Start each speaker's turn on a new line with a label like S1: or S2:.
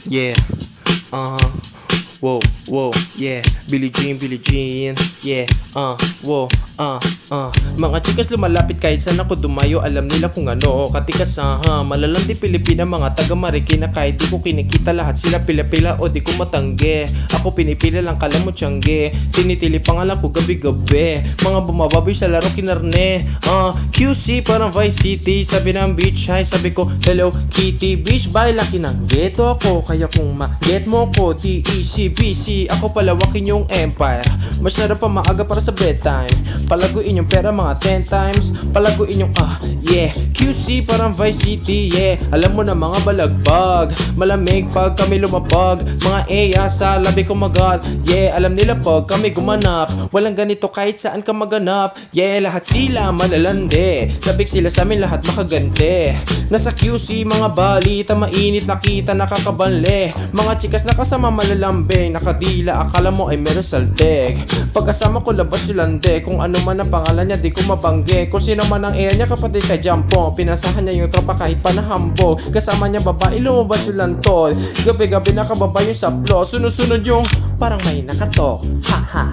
S1: Yeah. Whoa, whoa, yeah. Billie Jean, yeah. Whoa, Mga chikas lumalapit kahit saan ako dumayo. Alam nila kung ano, katikas Malalang di Pilipina, mga taga Marikina. Kahit di ko kinikita, lahat sila pila-pila o di ko matangge. Ako pinipila lang, kala mo tiyangge. Tinitili pangalan ko gabi-gabi. Mga bumababoy sa laro kinarne. QC parang Vice City. Sabi ng beach high, sabi ko Hello Kitty. Beach bye, laki ng ghetto ako. Kaya kung ma-get mo ko, TEC BC, ako palawakin yung empire. Masarap pa maaga para sa bedtime. Palaguin yung pera mga 10 times. Palaguin yung yeah. QC parang Vice City, yeah. Alam mo na mga balagbag, malamig pag kami lumapag. Mga eya sa labi ko magat, yeah. Alam nila pag kami gumanap, walang ganito kahit saan ka maganap. Yeah, lahat sila malalande. Sabik sila sa amin lahat makagante. Nasa QC mga balita, mainit nakita nakakabanle. Mga chikas na kasama malalambing, nakadila akala mo ay meron saltek. Pagkasama ko labas yulande, kung ano man ang pangalan niya di ko mabangge. Kung sino man ang eya niya kapatid kay Jampong, pinasahan niya yung tropa kahit panahambog. Kasama niya babae lumabas yulantol. Gabi-gabi nakababa yung saplo, sunod-sunod yung parang may nakatok. Haha.